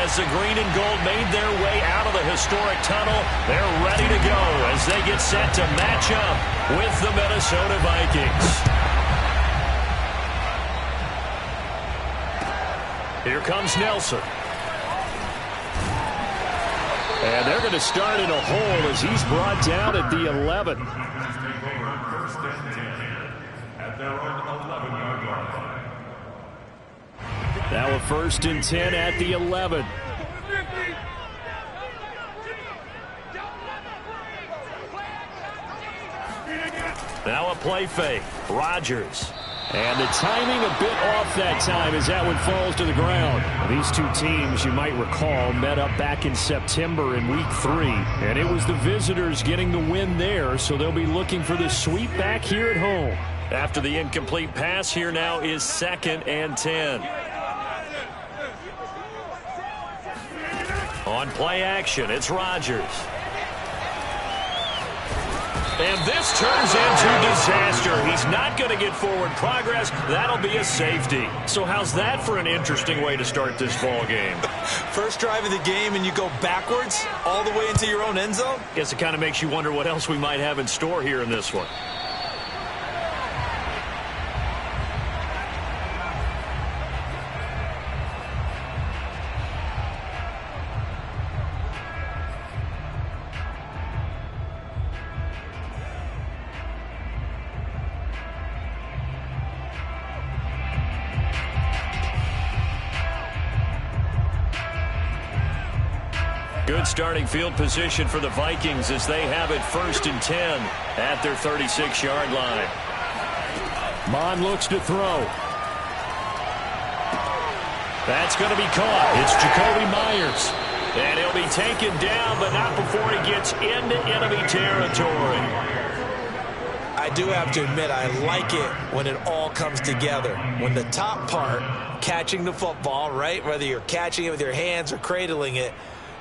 As the green and gold made their way out of the historic tunnel, they're ready to go as they get set to match up with the Minnesota Vikings. Here comes Nelson. And they're going to start in a hole as he's brought down at the 11. Now a 1st and 10 at the 11. Now a play fake. Rodgers. And the timing a bit off that time as that one falls to the ground. These two teams, you might recall, met up back in September in Week 3. And it was the visitors getting the win there, so they'll be looking for the sweep back here at home. After the incomplete pass, here now is 2nd and 10. On play action, it's Rodgers. And this turns into disaster. He's not going to get forward progress. That'll be a safety. So how's that for an interesting way to start this ball game? First drive of the game and you go backwards all the way into your own end zone? Guess it kind of makes you wonder what else we might have in store here in this one. Good starting field position for the Vikings as they have it 1st and 10 at their 36-yard line. Mon looks to throw. That's going to be caught. It's Jacoby Myers. And he'll be taken down, but not before he gets into enemy territory. I do have to admit, I like it when it all comes together. When the top part, catching the football, right, whether you're catching it with your hands or cradling it,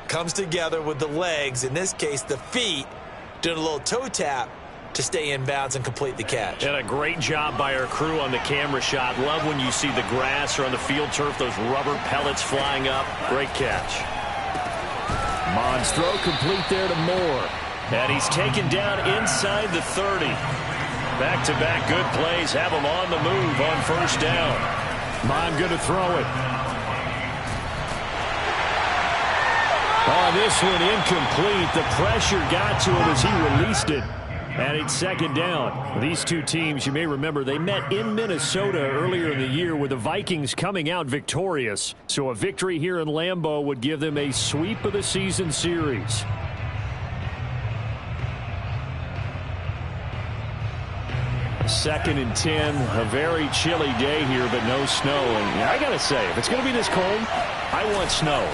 comes together with the legs, in this case the feet, doing a little toe tap to stay in bounds and complete the catch. And a great job by our crew on the camera shot. Love when you see the grass or on the field turf, those rubber pellets flying up. Great catch. Mon's throw complete there to Moore. And he's taken down inside the 30. Back-to-back good plays have him on the move on 1st down. Mon going to throw it. Oh, this one incomplete. The pressure got to him as he released it. And it's 2nd down. These two teams, you may remember, they met in Minnesota earlier in the year with the Vikings coming out victorious. So a victory here in Lambeau would give them a sweep of the season series. Second and 10, a very chilly day here, but no snow. And I got to say, if it's going to be this cold, I want snow.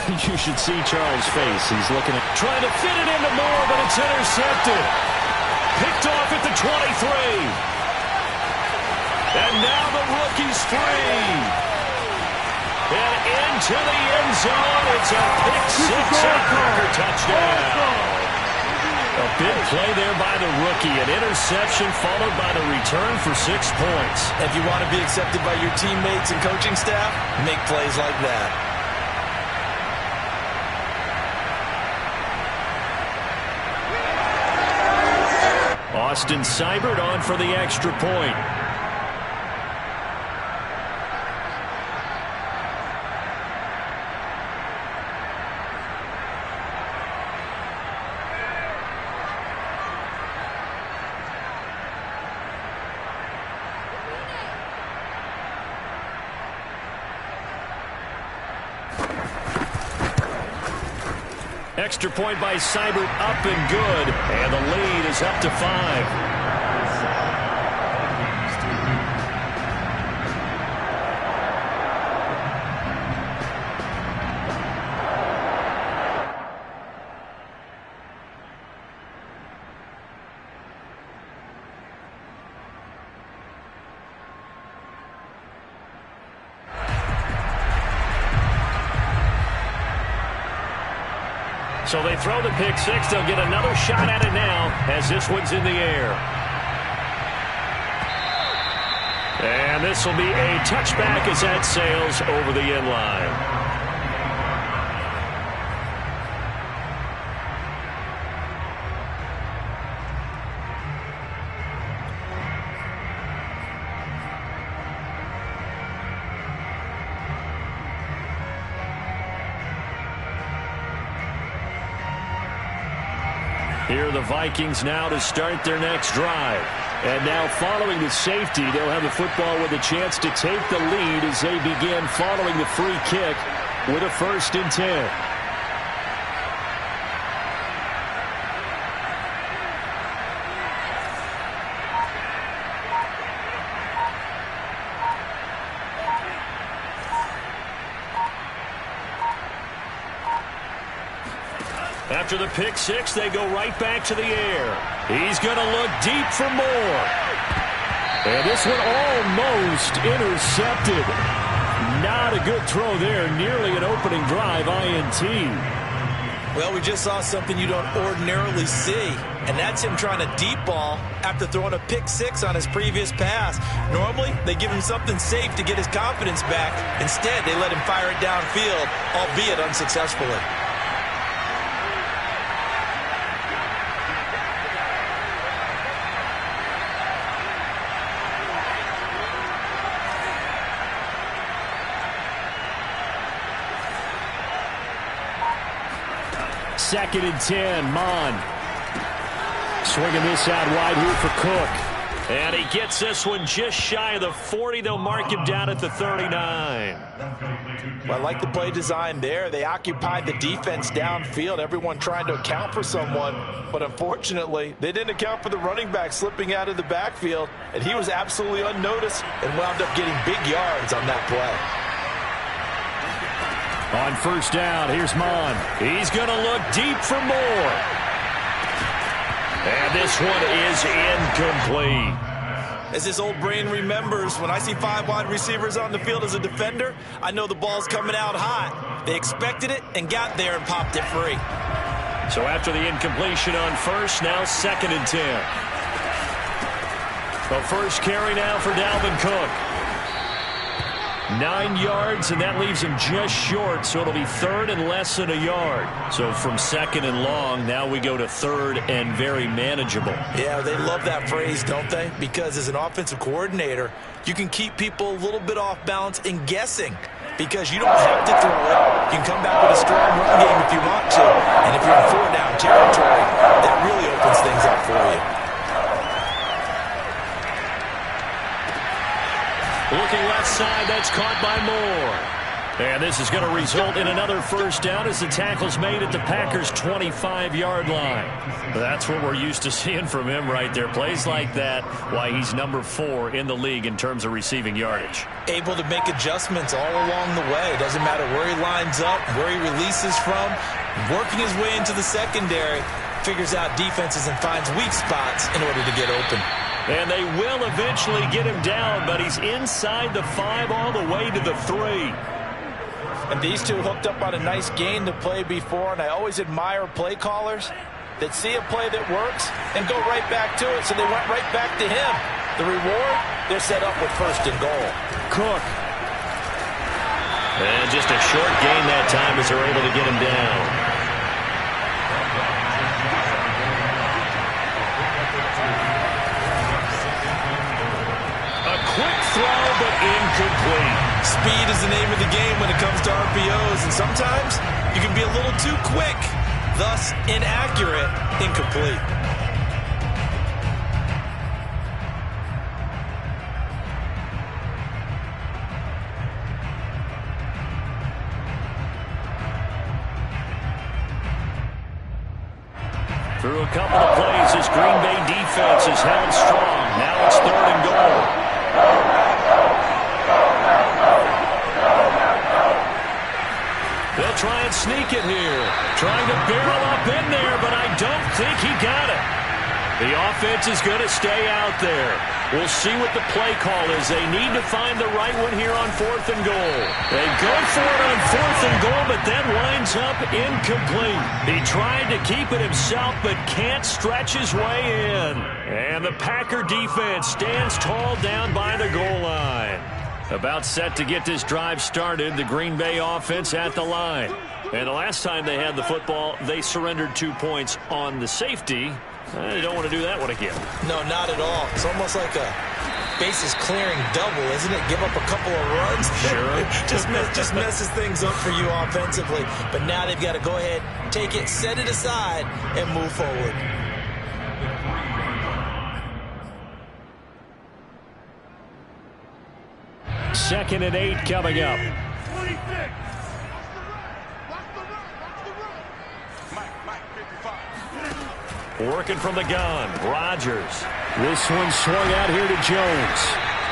You should see Charles' face. He's looking at trying to fit it into Moore, but it's intercepted. Picked off at the 23. And now the rookie's free. And into the end zone. It's a pick-six heartbreaker touchdown. A big play there by the rookie. An interception followed by the return for 6 points. If you want to be accepted by your teammates and coaching staff, make plays like that. Austin Seibert on for the extra point. Extra point by Seibert, up and good. And the lead is up to 5. So they throw the pick six. They'll get another shot at it now as this one's in the air. And this will be a touchback as that sails over the end line. Here are the Vikings now to start their next drive. And now following the safety, they'll have the football with a chance to take the lead as they begin following the free kick with a 1st and 10. After the pick six, they go right back to the air. He's going to look deep for more. And this one almost intercepted. Not a good throw there. Nearly an opening drive INT. Well, we just saw something you don't ordinarily see, and that's him trying to deep ball after throwing a pick six on his previous pass. Normally, they give him something safe to get his confidence back. Instead, they let him fire it downfield, albeit unsuccessfully. Second and 10, Mon. Swinging this out wide here for Cook. And he gets this one just shy of the 40. They'll mark him down at the 39. Well, I like the play design there. They occupied the defense downfield, everyone trying to account for someone. But unfortunately, they didn't account for the running back slipping out of the backfield. And he was absolutely unnoticed and wound up getting big yards on that play. On 1st down, here's Mon. He's going to look deep for more. And this one is incomplete. As his old brain remembers, when I see 5 wide receivers on the field as a defender, I know the ball's coming out hot. They expected it and got there and popped it free. So after the incompletion on 1st, now 2nd and 10. The first carry now for Dalvin Cook. 9 yards, and that leaves him just short, so it'll be 3rd and less than a yard. So from 2nd and long, now we go to 3rd and very manageable. Yeah, they love that phrase, don't they? Because as an offensive coordinator, you can keep people a little bit off balance and guessing because you don't have to throw it. You can come back with a strong run game if you want to. And if you're in 4-down territory, that really opens things up for you. Looking left side, that's caught by Moore. And this is going to result in another 1st down as the tackle's made at the Packers' 25-yard line. That's what we're used to seeing from him right there. Plays like that, why he's number 4 in the league in terms of receiving yardage. Able to make adjustments all along the way. Doesn't matter where he lines up, where he releases from. Working his way into the secondary, figures out defenses and finds weak spots in order to get open. And they will eventually get him down, but he's inside the 5 all the way to the 3. And these two hooked up on a nice gain to play before, and I always admire play callers that see a play that works and go right back to it, so they went right back to him. The reward, they're set up with 1st and goal. Cook. And just a short gain that time as they're able to get him down. Quick throw, but incomplete. Speed is the name of the game when it comes to RPOs, and sometimes you can be a little too quick, thus inaccurate, incomplete. Through a couple of plays, this Green Bay defense is held strong. Now it's 3rd and goal. They'll try and sneak it here. Trying to barrel up in there, but I don't think he got it. The offense is going to stay out there. We'll see what the play call is. They need to find the right one here on 4th and goal. They go for it on 4th and goal, but then winds up incomplete. He tried to keep it himself, but can't stretch his way in. And the Packer defense stands tall down by the goal line. About set to get this drive started, the Green Bay offense at the line. And the last time they had the football, they surrendered 2 points on the safety. They don't want to do that one again. No, not at all. It's almost like a bases clearing double, isn't it? Give up a couple of runs. Sure. just messes things up for you offensively. But now they've got to go ahead, take it, set it aside, and move forward. 2nd and 8 coming up. Working from the gun, Rodgers. This one swung out here to Jones.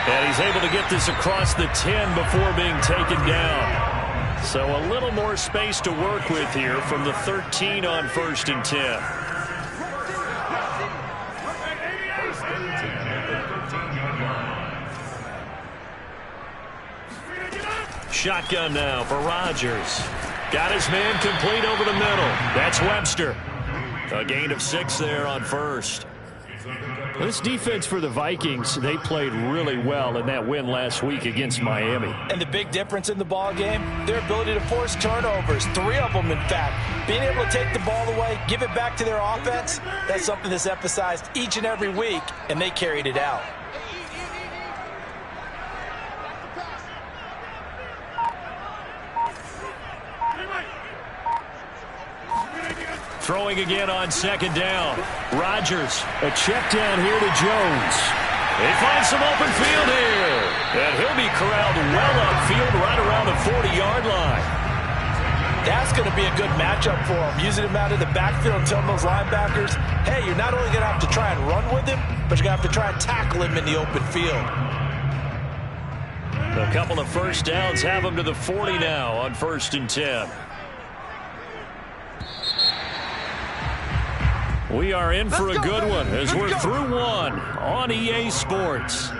And he's able to get this across the 10 before being taken down. So a little more space to work with here from the 13 on 1st and 10. Shotgun now for Rodgers. Got his man complete over the middle. That's Webster. A gain of 6 there on 1st. This defense for the Vikings, they played really well in that win last week against Miami. And the big difference in the ball game, their ability to force turnovers, 3 of them in fact. Being able to take the ball away, give it back to their offense, that's something that's emphasized each and every week, and they carried it out. Throwing again on 2nd down. Rodgers, a check down here to Jones. They find some open field here. And he'll be corralled well upfield right around the 40-yard line. That's going to be a good matchup for him. Using him out of the backfield and telling those linebackers, hey, you're not only going to have to try and run with him, but you're going to have to try and tackle him in the open field. A couple of first downs have him to the 40 now on 1st and 10. We are in for a good one as we're through one on EA Sports.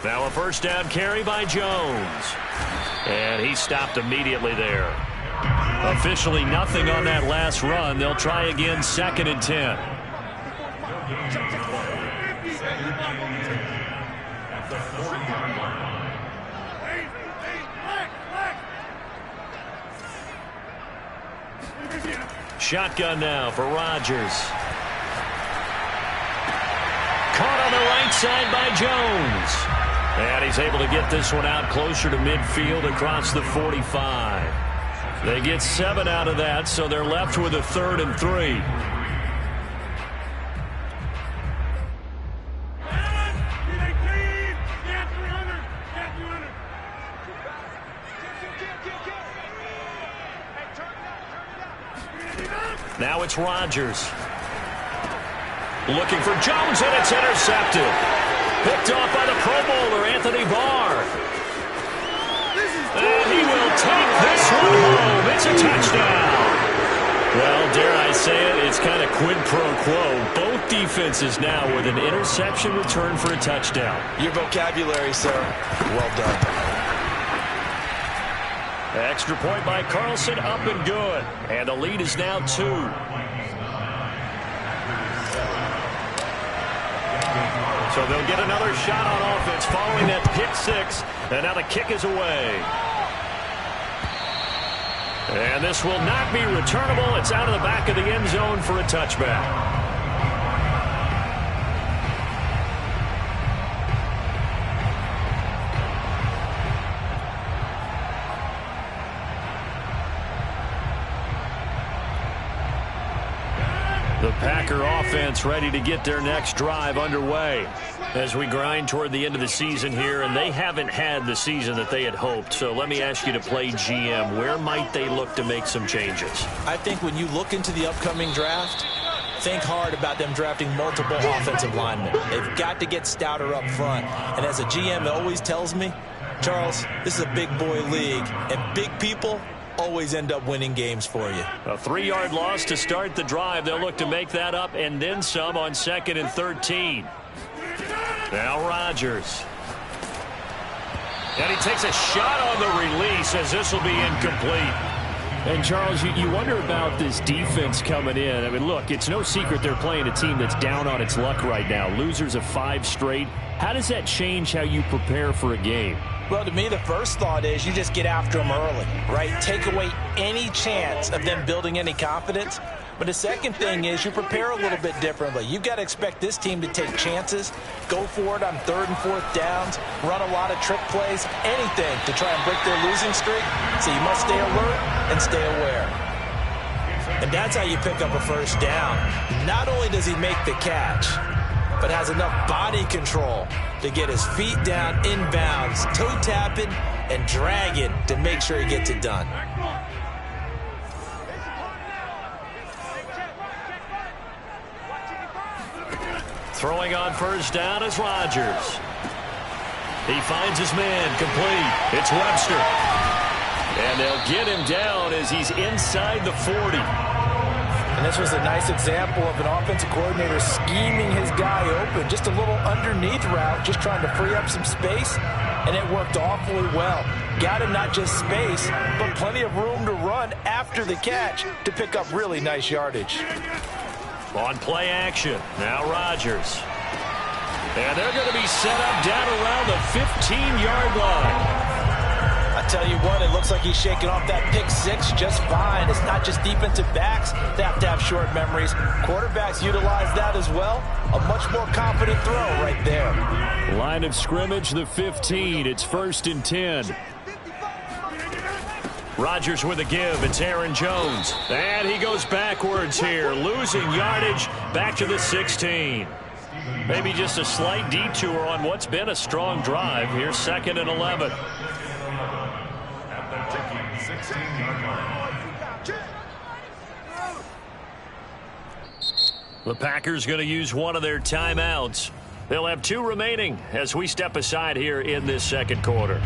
Now a first down carry by Jones. And he stopped immediately there. Officially nothing on that last run. They'll try again 2nd and 10. Shotgun now for Rodgers. Caught on the right side by Jones. And he's able to get this one out closer to midfield across the 45. They get 7 out of that, so they're left with a 3rd and 3. Now it's Rodgers. Looking for Jones, and it's intercepted. Picked off by the Pro Bowler, Anthony Barr. And he will take this one home. It's a touchdown. Well, dare I say it, it's kind of quid pro quo. Both defenses now with an interception return for a touchdown. Your vocabulary, sir. Well done. Extra point by Carlson, up and good. And the lead is now 2. So they'll get another shot on offense following that pick 6. And now the kick is away. And this will not be returnable. It's out of the back of the end zone for a touchback. The Packer offense ready to get their next drive underway as we grind toward the end of the season here, and they haven't had the season that they had hoped. So let me ask you to play GM. Where might they look to make some changes? I think when you look into the upcoming draft, think hard about them drafting multiple offensive linemen. They've got to get stouter up front. And as a GM, it always tells me, Charles, this is a big boy league, and big people always end up winning games for you. A 3-yard loss to start the drive. They'll look to make that up and then some on 2nd and 13. Now Rodgers. And he takes a shot on the release as this will be incomplete. And, Charles, you wonder about this defense coming in. I mean, look, it's no secret they're playing a team that's down on its luck right now. Losers of 5 straight. How does that change how you prepare for a game? Well, to me, the first thought is you just get after them early, right? Take away any chance of them building any confidence. But the second thing is you prepare a little bit differently. You've got to expect this team to take chances, go for it on 3rd and 4th downs, run a lot of trick plays, anything to try and break their losing streak. So you must stay alert and stay aware. And that's how you pick up a first down. Not only does he make the catch, but has enough body control to get his feet down inbounds, toe tapping and dragging to make sure he gets it done. Throwing on first down is Rodgers. He finds his man complete. It's Webster. And they'll get him down as he's inside the 40. And this was a nice example of an offensive coordinator scheming his guy open. Just a little underneath route, just trying to free up some space. And it worked awfully well. Got him not just space, but plenty of room to run after the catch to pick up really nice yardage. On play action, now Rodgers. And they're going to be set up down around the 15-yard line. I tell you what, it looks like he's shaking off that pick 6 just fine. It's not just defensive backs that have to have short memories. Quarterbacks utilize that as well. A much more confident throw right there. Line of scrimmage, the 15. It's 1st and 10. Rodgers with a give. It's Aaron Jones. And he goes backwards here, losing yardage back to the 16. Maybe just a slight detour on what's been a strong drive. Here's 2nd and 11. The Packers going to use one of their timeouts. They'll have 2 remaining as we step aside here in this 2nd quarter.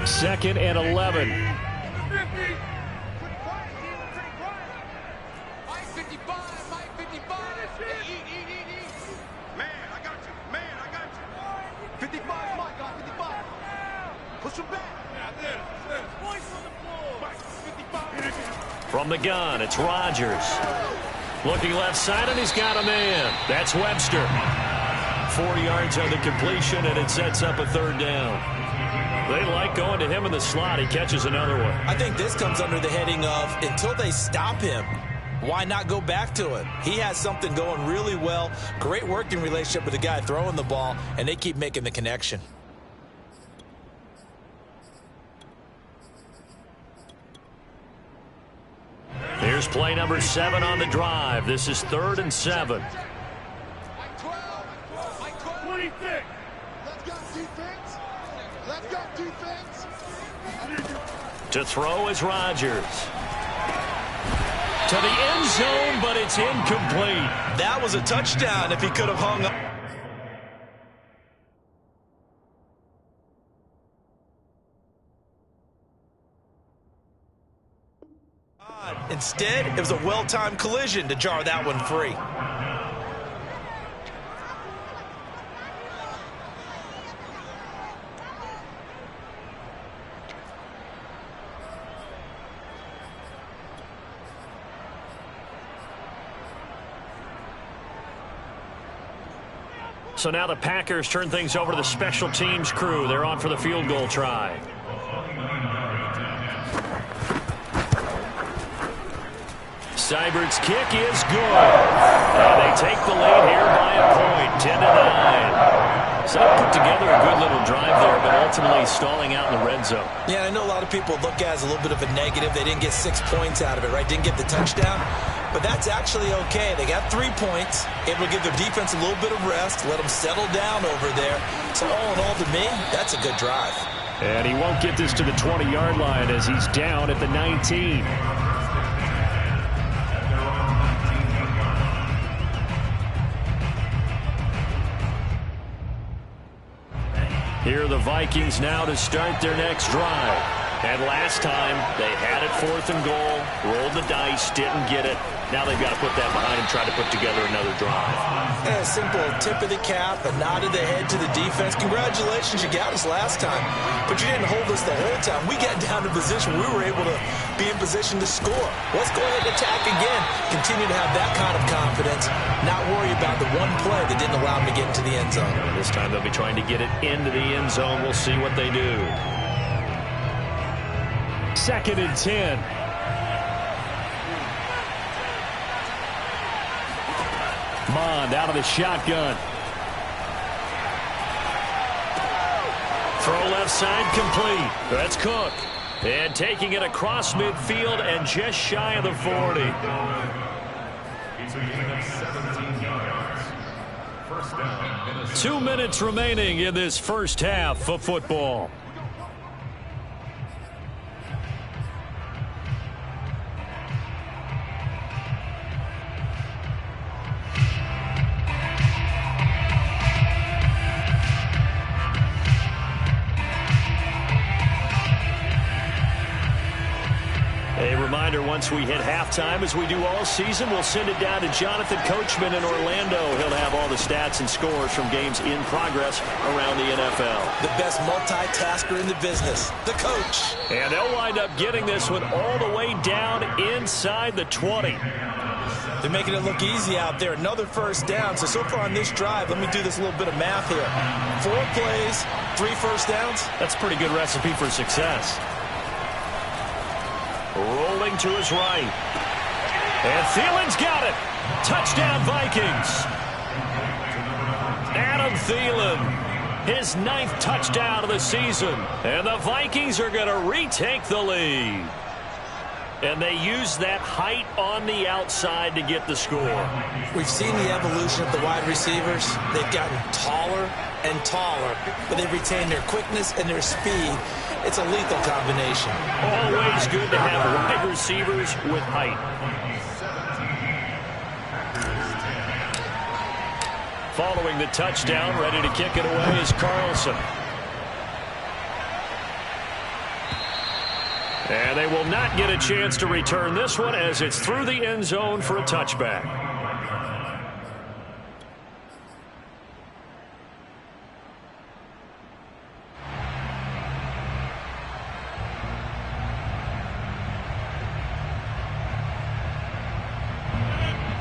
Second and 11. From the gun, it's Rodgers. Looking left side, and he's got a man. That's Webster. 4 yards on the completion, and it sets up a 3rd down. They like going to him in the slot. He catches another one. I think this comes under the heading of until they stop him, why not go back to it? He has something going really well. Great working relationship with the guy throwing the ball, and they keep making the connection. Here's play number 7 on the drive. This is 3rd and 7. To throw is Rodgers. To the end zone, but it's incomplete. That was a touchdown if he could have hung up. Instead, it was a well-timed collision to jar that one free. So now the Packers turn things over to the special teams crew. They're on for the field goal try. Seibert's kick is good. And they take the lead here by a point, 10-9. So they put together a good little drive there, but ultimately stalling out in the red zone. Yeah, I know a lot of people look at it as a little bit of a negative. They didn't get 6 points out of it, right? Didn't get the touchdown. But that's actually okay. They got 3 points, able to give their defense a little bit of rest, let them settle down over there. So all in all, to me, that's a good drive. And he won't get this to the 20-yard line as he's down at the 19. Here are the Vikings now to start their next drive. And last time, they had it 4th and goal, rolled the dice, didn't get it. Now they've got to put that behind and try to put together another drive. A simple tip of the cap, a nod of the head to the defense. Congratulations, you got us last time, but you didn't hold us the whole time. We got down to position. We were able to be in position to score. Let's go ahead and attack again. Continue to have that kind of confidence, not worry about the one play that didn't allow them to get into the end zone. And this time they'll be trying to get it into the end zone. We'll see what they do. 2nd and 10. Mond out of the shotgun. Throw left side complete. That's Cook. And taking it across midfield and just shy of the 40. He's a gain of 17 yards. First down, Minnesota. 2 minutes remaining in this first half of football. Once we hit halftime, as we do all season, we'll send it down to Jonathan Coachman in Orlando. He'll have all the stats and scores from games in progress around the NFL. The best multitasker in the business, the coach. And they'll wind up getting this one all the way down inside the 20. They're making it look easy out there. Another first down. So far on this drive, let me do this little bit of math here. 4 plays, 3 first downs. That's a pretty good recipe for success. Rolling to his right. And Thielen's got it. Touchdown, Vikings. Adam Thielen, his 9th touchdown of the season. And the Vikings are going to retake the lead. And they use that height on the outside to get the score. We've seen the evolution of the wide receivers. They've gotten taller and taller, but they've retained their quickness and their speed. It's a lethal combination. Always good to have wide receivers with height. Following the touchdown, ready to kick it away is Carlson. And they will not get a chance to return this one as it's through the end zone for a touchback.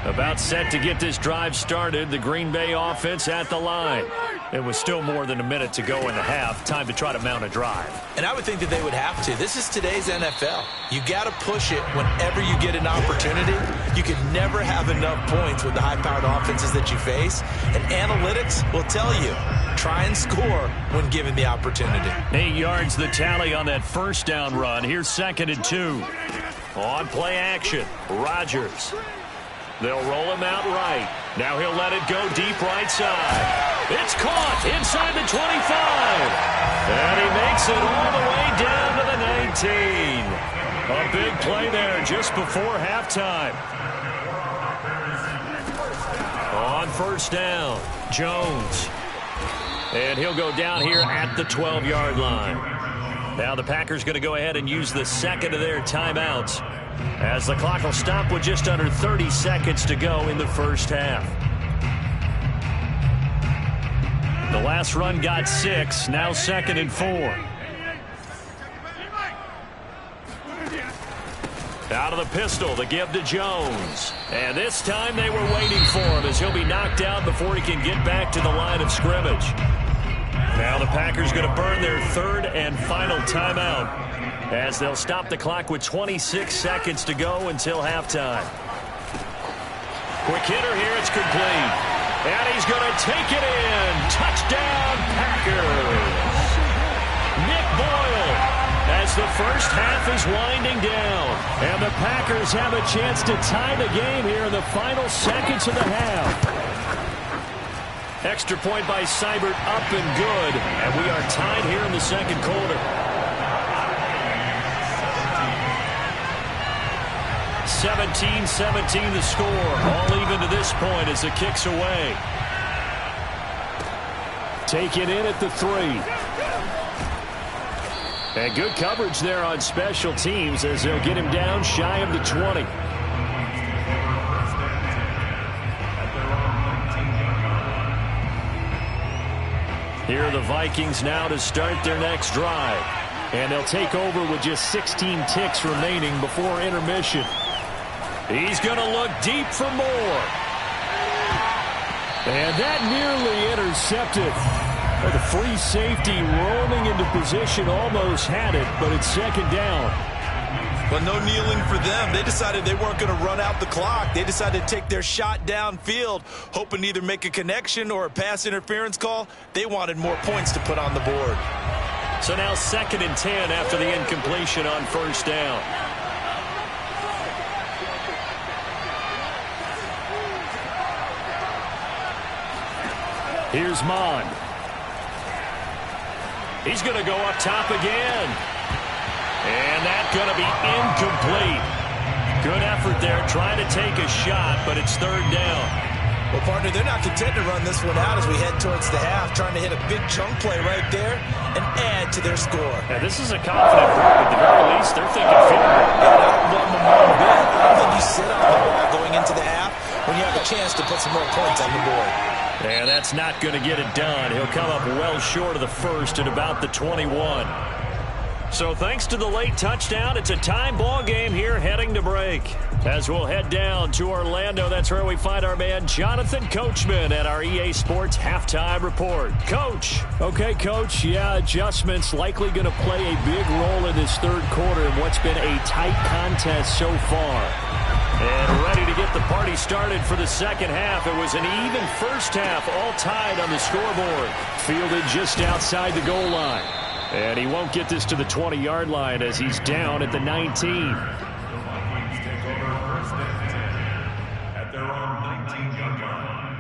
About set to get this drive started, the Green Bay offense at the line. It was still more than a minute to go in the half. Time to try to mount a drive. And I would think that they would have to. This is today's NFL. You got to push it whenever you get an opportunity. You can never have enough points with the high-powered offenses that you face. And analytics will tell you, try and score when given the opportunity. 8 yards the tally on that first down run. Here's 2nd and 2. On play action, Rodgers. They'll roll him out right. Now he'll let it go deep right side. It's caught inside the 25. And he makes it all the way down to the 19. A big play there just before halftime. On first down, Jones. And he'll go down here at the 12-yard line. Now the Packers going to go ahead and use the second of their timeouts, as the clock will stop with just under 30 seconds to go in the first half. The last run got 6, now 2nd and 4. Out of the pistol, the give to Jones. And this time they were waiting for him, as he'll be knocked out before he can get back to the line of scrimmage. Now the Packers going to burn their 3rd and final timeout, as they'll stop the clock with 26 seconds to go until halftime. Quick hitter here, it's complete. And he's going to take it in. Touchdown, Packers. Nick Boyle, as the first half is winding down. And the Packers have a chance to tie the game here in the final seconds of the half. Extra point by Seibert, up and good. And we are tied here in the second quarter. 17-17 the score. All even to this point as the kick's away. Take it in at the 3. And good coverage there on special teams as they'll get him down shy of the 20. Here are the Vikings now to start their next drive. And they'll take over with just 16 ticks remaining before intermission. He's going to look deep for more. And that nearly intercepted. Well, the free safety rolling into position almost had it, but it's second down. Well, no kneeling for them. They decided they weren't going to run out the clock. They decided to take their shot downfield, hoping to either make a connection or a pass interference call. They wanted more points to put on the board. So now 2nd and 10 after the incompletion on first down. Here's Mon. He's going to go up top again. And that's going to be incomplete. Good effort there trying to take a shot, but it's third down. Well, partner, they're not content to run this one out as we head towards the half, trying to hit a big chunk play right there and add to their score. Yeah, this is a confident group. At the very least, they're thinking field goal. Yeah, I don't blame them one bit. I don't think you sit on the ball going into the half when you have a chance to put some more points on the board. And that's not going to get it done. He'll come up well short of the first at about the 21. So thanks to the late touchdown, it's a tie ball game here heading to break. As we'll head down to Orlando, that's where we find our man Jonathan Coachman at our EA Sports Halftime Report. Coach. Okay, Coach. Yeah, adjustments likely going to play a big role in this third quarter in what's been a tight contest so far. And ready to get the party started for the second half. It was an even first half, all tied on the scoreboard. Fielded just outside the goal line. And he won't get this to the 20-yard line as he's down at the 19. The Vikings take over 1st and 10 at their own 19-yard line.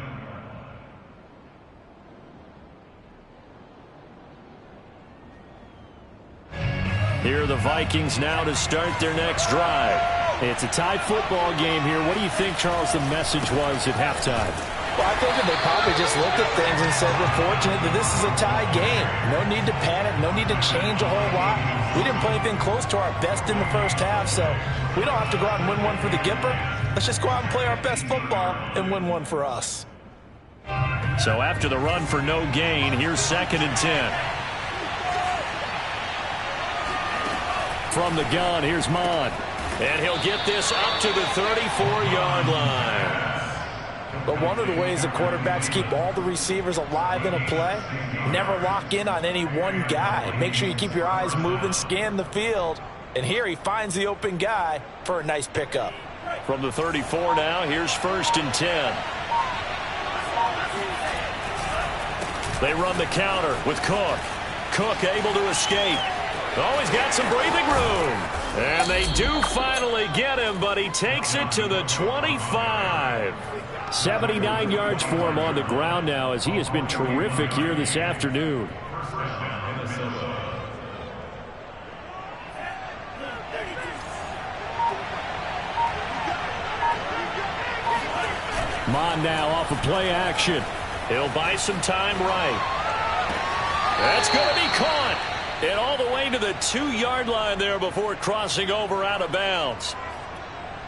Here are the Vikings now to start their next drive. It's a tie football game here. What do you think, Charles, the message was at halftime? Well, I think that they probably just looked at things and said, we're fortunate that this is a tie game. No need to panic. No need to change a whole lot. We didn't play anything close to our best in the first half, so we don't have to go out and win one for the Gipper. Let's just go out and play our best football and win one for us. So after the run for no gain, here's 2nd and 10. From the gun, here's Mon. And he'll get this up to the 34-yard line. But one of the ways that quarterbacks keep all the receivers alive in a play, never lock in on any one guy. Make sure you keep your eyes moving, scan the field. And here he finds the open guy for a nice pickup. From the 34 now, here's 1st and 10. They run the counter with Cook. Cook able to escape. Oh, he's got some breathing room. And they do finally get him, but he takes it to the 25. 79 yards for him on the ground now as he has been terrific here this afternoon. Mon now off of play action. He'll buy some time right. That's going to be caught. And all the way to the 2-yard line there before crossing over out of bounds.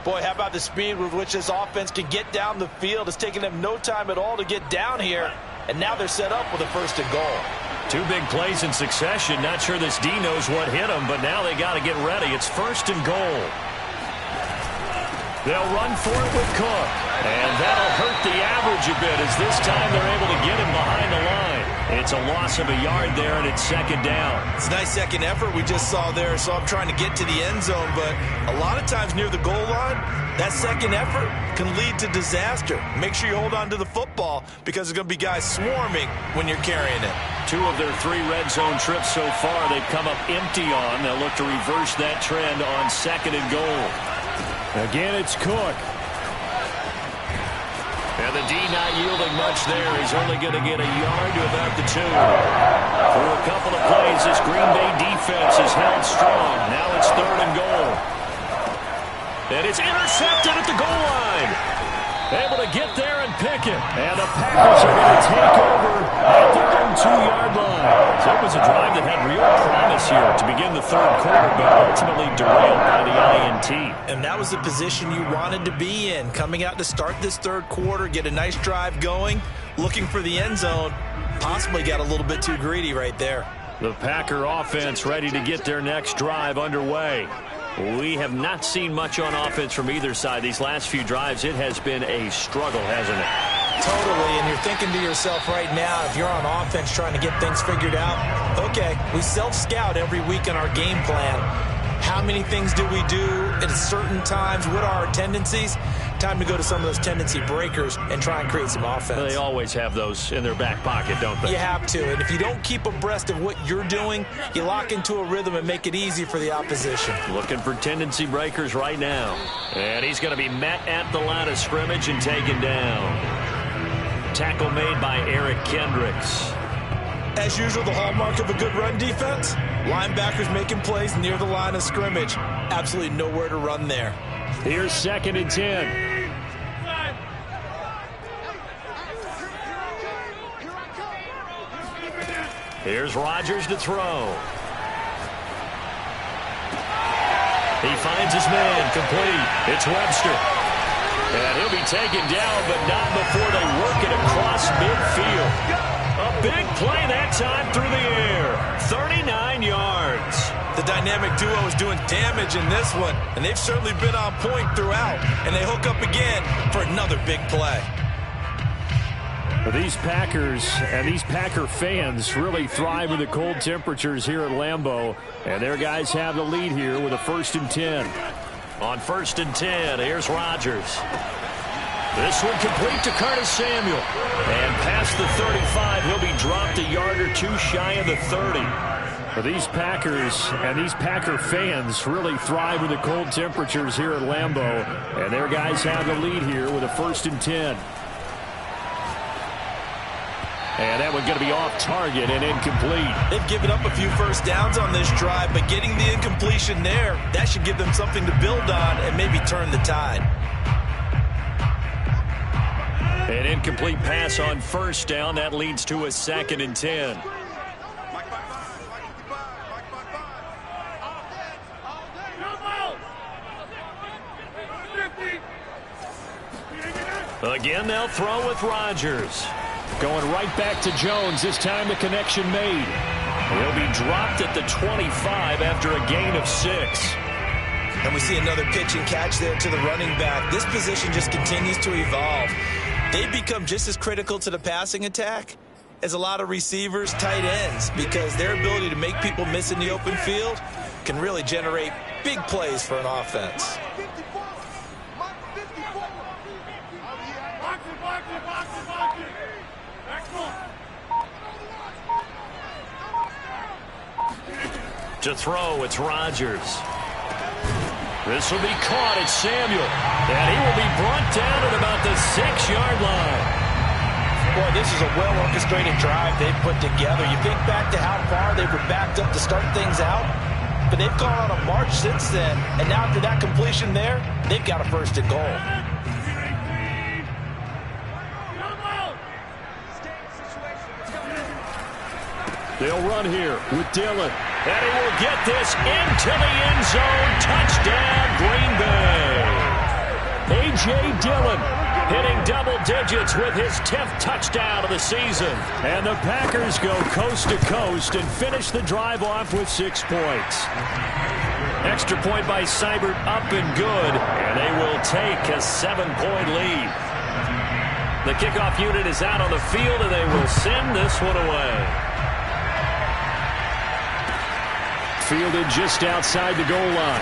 Boy, how about the speed with which this offense can get down the field? It's taken them no time at all to get down here. And now they're set up with a 1st and goal. 2 big plays in succession. Not sure this D knows what hit him, but now they got to get ready. It's 1st and goal. They'll run for it with Cook. And that'll hurt the average a bit as this time they're able to get him behind the line. It's a loss of a yard there, and it's 2nd down. It's a nice second effort we just saw there, so I'm trying to get to the end zone. But a lot of times near the goal line, that second effort can lead to disaster. Make sure you hold on to the football because there's going to be guys swarming when you're carrying it. 2 of their 3 red zone trips so far they've come up empty on. They'll look to reverse that trend on 2nd and goal. Again, it's Cook. And the D not yielding much there. He's only going to get a yard to about the 2. Through a couple of plays, this Green Bay defense is held strong. Now it's 3rd and goal. And it's intercepted at the goal line. Able to get there and pick it. And the Packers are going to take over at their own 2-yard line. So it was a drive that had real promise here to begin the third quarter, but ultimately derailed by the INT. And that was the position you wanted to be in. Coming out to start this third quarter, get a nice drive going, looking for the end zone. Possibly got a little bit too greedy right there. The Packer offense ready to get their next drive underway. We have not seen much on offense from either side. These last few drives, it has been a struggle, hasn't it? Totally, and you're thinking to yourself right now, if you're on offense trying to get things figured out, okay, we self-scout every week in our game plan. How many things do we do at certain times? What are our tendencies? Time to go to some of those tendency breakers and try and create some offense. They always have those in their back pocket, don't they? You have to, and if you don't keep abreast of what you're doing, you lock into a rhythm and make it easy for the opposition. Looking for tendency breakers right now. And he's going to be met at the line of scrimmage and taken down. Tackle made by Eric Kendricks. As usual, the hallmark of a good run defense, linebackers making plays near the line of scrimmage. Absolutely nowhere to run there. Here's 2nd and 10. Here's Rodgers to throw. He finds his man complete. It's Webster. And he'll be taken down, but not before they work it across midfield. A big play that time through the air. 39 yards. The dynamic duo is doing damage in this one, and they've certainly been on point throughout. And they hook up again for another big play. These Packers and these Packer fans really thrive in the cold temperatures here at Lambeau. And their guys have the lead here with a 1st and 10. On 1st and 10, here's Rodgers. This one complete to Curtis Samuel. And past the 35, he'll be dropped a yard or two shy of the 30. But these Packers and these Packer fans really thrive in the cold temperatures here at Lambeau. And their guys have the lead here with a 1st and 10. And that one's going to be off target and incomplete. They've given up a few first downs on this drive, but getting the incompletion there, that should give them something to build on and maybe turn the tide. An incomplete pass on 1st down. That leads to a 2nd and 10. Again, they'll throw with Rodgers. Going right back to Jones. This time the connection made. He'll be dropped at the 25 after a gain of 6. And we see another pitch and catch there to the running back. This position just continues to evolve. They become just as critical to the passing attack as a lot of receivers, tight ends, because their ability to make people miss in the open field can really generate big plays for an offense. To throw, it's Rodgers. This will be caught. It's Samuel. And he will be brought down at about the 6-yard line. Boy, this is a well-orchestrated drive they've put together. You think back to how far they were backed up to start things out, but they've gone on a march since then. And now after that completion there, they've got a 1st and goal. They'll run here with Dillon. And he will get this into the end zone. Touchdown, Green Bay. A.J. Dillon hitting double digits with his 10th touchdown of the season. And the Packers go coast to coast and finish the drive off with 6 points. Extra point by Seibert up and good. And they will take a 7-point lead. The kickoff unit is out on the field, and they will send this one away. Fielded just outside the goal line.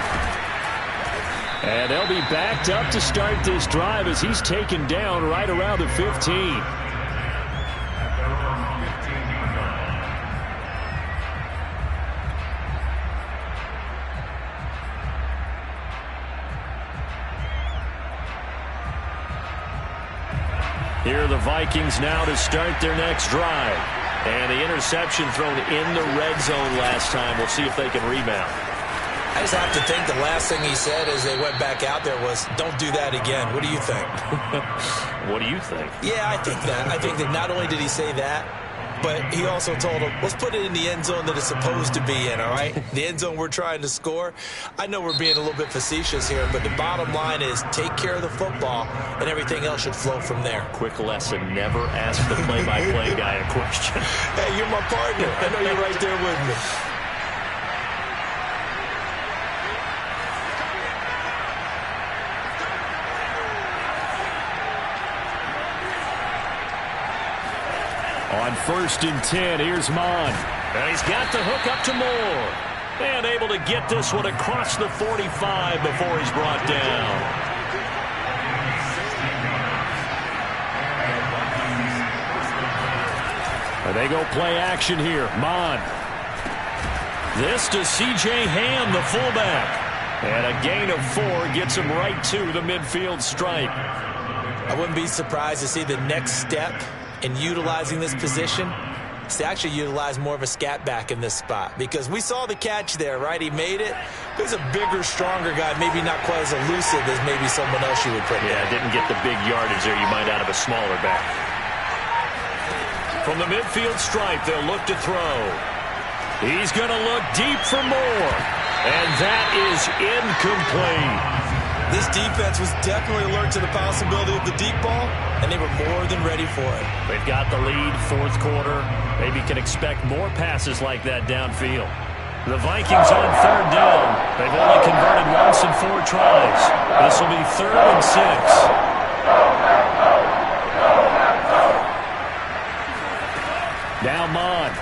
And they'll be backed up to start this drive as he's taken down right around the 15. Here are the Vikings now to start their next drive. And the interception thrown in the red zone last time. We'll see if they can rebound. I just have to think the last thing he said as they went back out there was, don't do that again. What do you think? What do you think? Yeah, I think that. I think that not only did he say that, but he also told him, let's put it in the end zone that it's supposed to be in, all right? The end zone we're trying to score. I know we're being a little bit facetious here, but the bottom line is take care of the football, and everything else should flow from there. Quick lesson, never ask the play-by-play guy a question. Hey, you're my partner. I know you're right there with me. On 1st and 10, here's Mon. And he's got the hook up to Moore. And able to get this one across the 45 before he's brought down. And they go play action here. Mon. This to C.J. Ham, the fullback. And a gain of 4 gets him right to the midfield stripe. I wouldn't be surprised to see the next step in utilizing this position is to actually utilize more of a scat back in this spot, because we saw the catch there, right? He made it. He's a bigger, stronger guy, maybe not quite as elusive as maybe someone else you would put there. Yeah, didn't get the big yardage there you might out of a smaller back. From the midfield stripe, they'll look to throw. He's going to look deep for more, and that is incomplete. This defense was definitely alert to the possibility of the deep ball, and they were more than ready for it. They've got the lead, 4th quarter. Maybe can expect more passes like that downfield. The Vikings on 3rd down. They've only converted once in 4 tries. This will be 3rd and 6. Now Mon.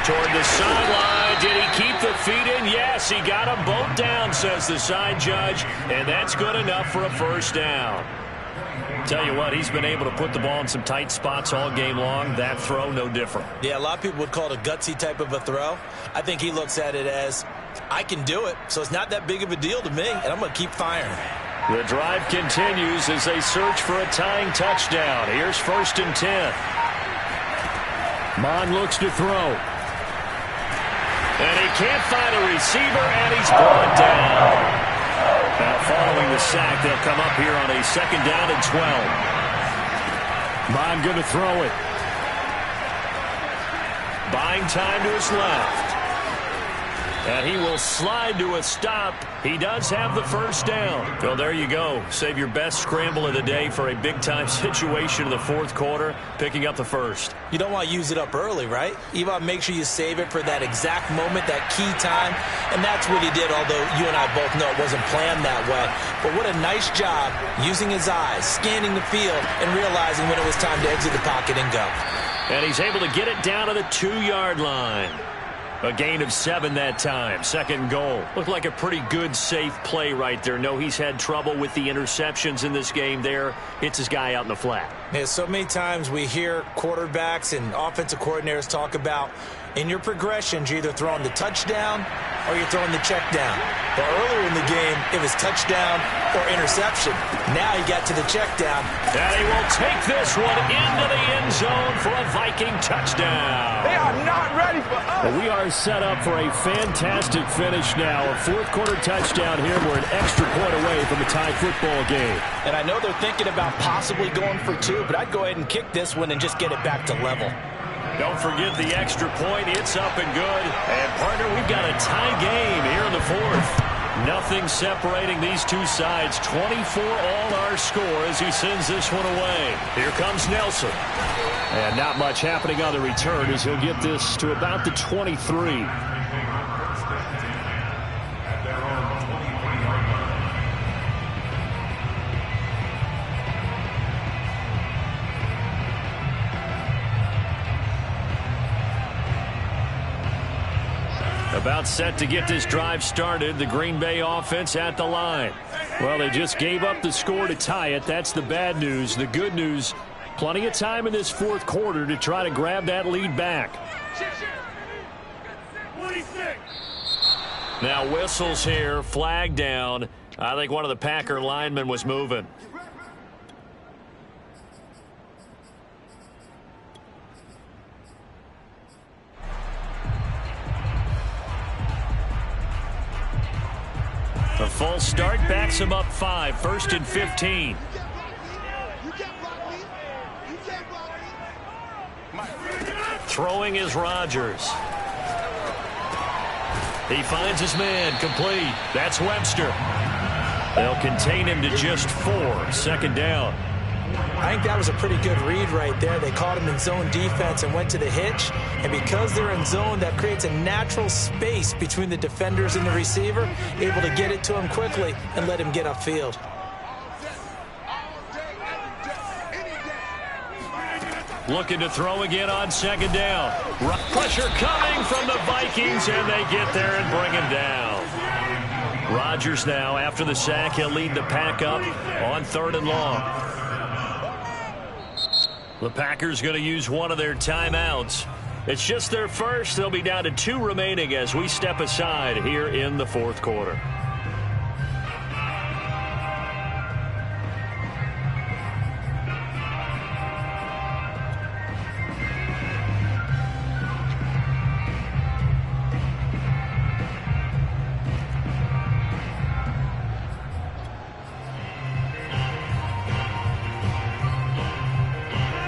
Toward the sideline. Did he keep the feet in? Yes, he got them both down, says the side judge, and that's good enough for a 1st down. Tell you what, he's been able to put the ball in some tight spots all game long. That throw, no different. Yeah, a lot of people would call it a gutsy type of a throw. I think he looks at it as, I can do it, so it's not that big of a deal to me, and I'm going to keep firing. The drive continues as they search for a tying touchdown. Here's 1st and 10. Mon looks to throw. And he can't find a receiver, and he's brought down. Now, following the sack, they'll come up here on a 2nd down and 12. Mon going to throw it. Buying time to his left. And he will slide to a stop. He does have the 1st down. Well, there you go. Save your best scramble of the day for a big-time situation in the 4th quarter, picking up the 1st. You don't want to use it up early, right? You want to make sure you save it for that exact moment, that key time. And that's what he did, although you and I both know it wasn't planned that way. But what a nice job using his eyes, scanning the field, and realizing when it was time to exit the pocket and go. And he's able to get it down to the 2-yard line. A gain of 7 that time. 2nd goal. Looked like a pretty good, safe play right there. No, he's had trouble with the interceptions in this game there. Hits his guy out in the flat. Yeah, so many times we hear quarterbacks and offensive coordinators talk about in your progressions, you're either throwing the touchdown or you're throwing the check down. But earlier in the game, it was touchdown or interception. Now he got to the check down. And he will take this one into the end zone for a Viking touchdown. They are not ready for us. Well, we are set up for a fantastic finish now. A 4th quarter touchdown here. We're an extra point away from a tie football game. And I know they're thinking about possibly going for 2, but I'd go ahead and kick this one and just get it back to level. Don't forget the extra point. It's up and good. And, partner, we've got a tie game here in the 4th. Nothing separating these two sides. 24 all our score as he sends this one away. Here comes Nelson. And not much happening on the return as he'll get this to about the 23. About set to get this drive started. The Green Bay offense at the line. Well, they just gave up the score to tie it. That's the bad news. The good news, plenty of time in this 4th quarter to try to grab that lead back. Now whistles here, flag down. I think one of the Packer linemen was moving. A false start backs him up 5, 1st and 15. Throwing is Rodgers. He finds his man, complete. That's Webster. They'll contain him to just 4, 2nd down. I think that was a pretty good read right there. They caught him in zone defense and went to the hitch. And because they're in zone, that creates a natural space between the defenders and the receiver, able to get it to him quickly and let him get upfield. Looking to throw again on 2nd down. Pressure coming from the Vikings, and they get there and bring him down. Rodgers now, after the sack, he'll lead the pack up on 3rd and long. The Packers going to use one of their timeouts. It's just their first. They'll be down to 2 remaining as we step aside here in the 4th quarter.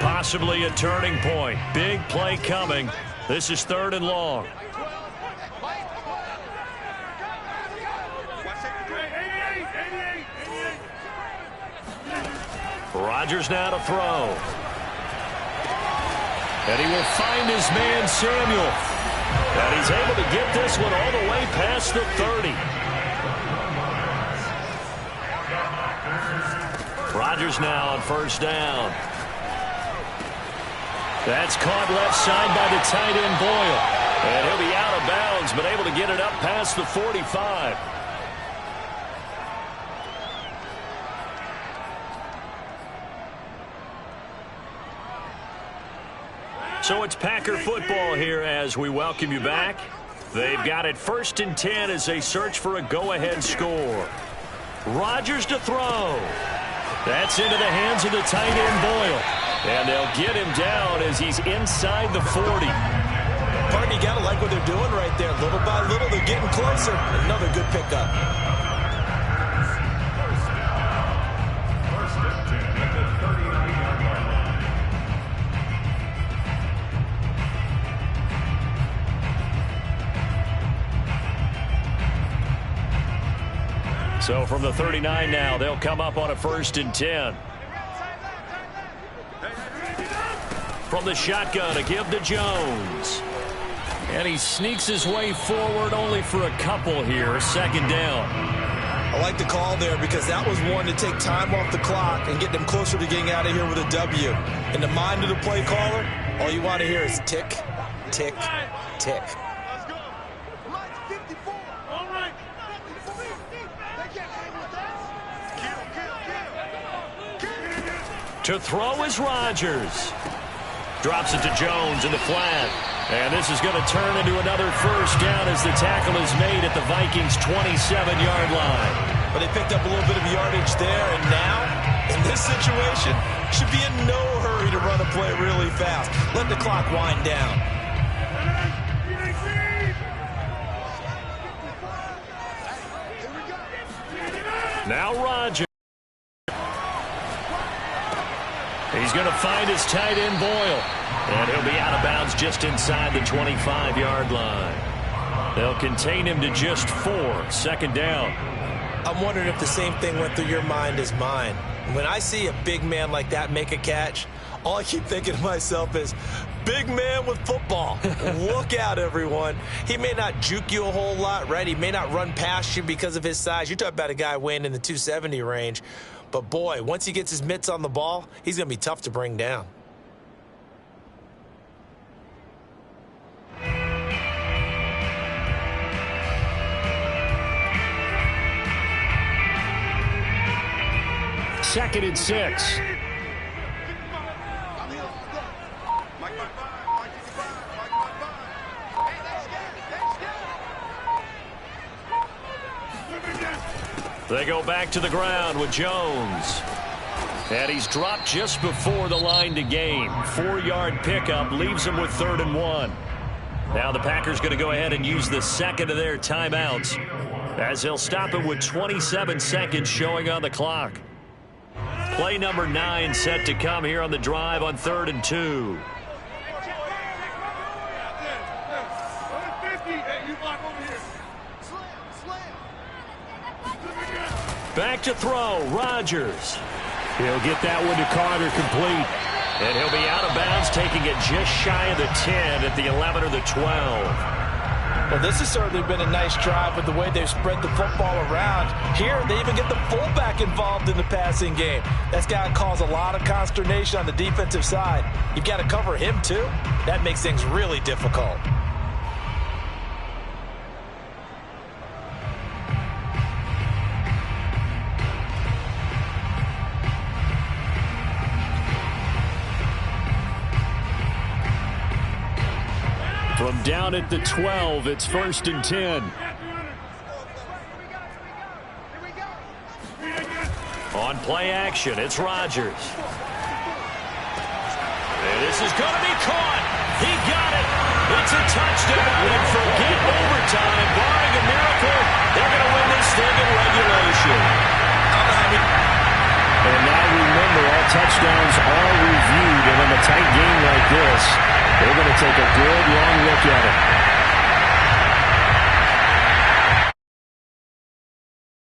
Possibly a turning point. Big play coming. This is 3rd and long. Rodgers now to throw. And he will find his man Samuel. And he's able to get this one all the way past the 30. Rodgers now on 1st down. That's caught left side by the tight end Boyle. And he'll be out of bounds, but able to get it up past the 45. So it's Packer football here as we welcome you back. They've got it 1st and 10 as they search for a go-ahead score. Rodgers to throw. That's into the hands of the tight end Boyle. And they'll get him down as he's inside the 40. Pardon, you got to like what they're doing right there. Little by little, they're getting closer. Another good pickup. First and 10 at the 39-yard line. So from the 39 now, they'll come up on a 1st and 10. From the shotgun, a give to Jones. And he sneaks his way forward only for a couple here. 2nd down. I like the call there because that was one to take time off the clock and get them closer to getting out of here with a W. In the mind of the play caller, all you want to hear is tick, tick, tick. To throw is Rodgers. Drops it to Jones in the flat. And this is going to turn into another 1st down as the tackle is made at the Vikings' 27-yard line. But they picked up a little bit of yardage there, and now, in this situation, should be in no hurry to run a play really fast. Let the clock wind down. Now Rodgers. He's going to find his tight end Boyle. And he'll be out of bounds just inside the 25-yard line. They'll contain him to just 4, 2nd down. I'm wondering if the same thing went through your mind as mine. When I see a big man like that make a catch, all I keep thinking to myself is, big man with football. Look out, everyone. He may not juke you a whole lot, right? He may not run past you because of his size. You're talking about a guy weighing in the 270 range. But, boy, once he gets his mitts on the ball, he's going to be tough to bring down. Second and 6. They go back to the ground with Jones. And he's dropped just before the line to gain. 4-yard pickup leaves him with 3rd and 1. Now the Packers going to go ahead and use the second of their timeouts. as he'll stop it with 27 seconds showing on the clock. Play number 9 set to come here on the drive on 3rd and 2. Back to throw, Rodgers. He'll get that one to Carter, complete. And he'll be out of bounds, taking it just shy of the 10 at the 11 or the 12. Well, this has certainly been a nice drive with the way they've spread the football around. Here, they even get the fullback involved in the passing game. That's got to cause a lot of consternation on the defensive side. You've got to cover him, too. That makes things really difficult. From down at the 12, it's 1st and 10. On play action, it's Rodgers. And this is going to be caught. He got it. It's a touchdown, and forget overtime. Barring a miracle, they're going to win this thing in regulation. And now remember, all touchdowns are reviewed, and in a tight game like this, they're going to take a good long look at it.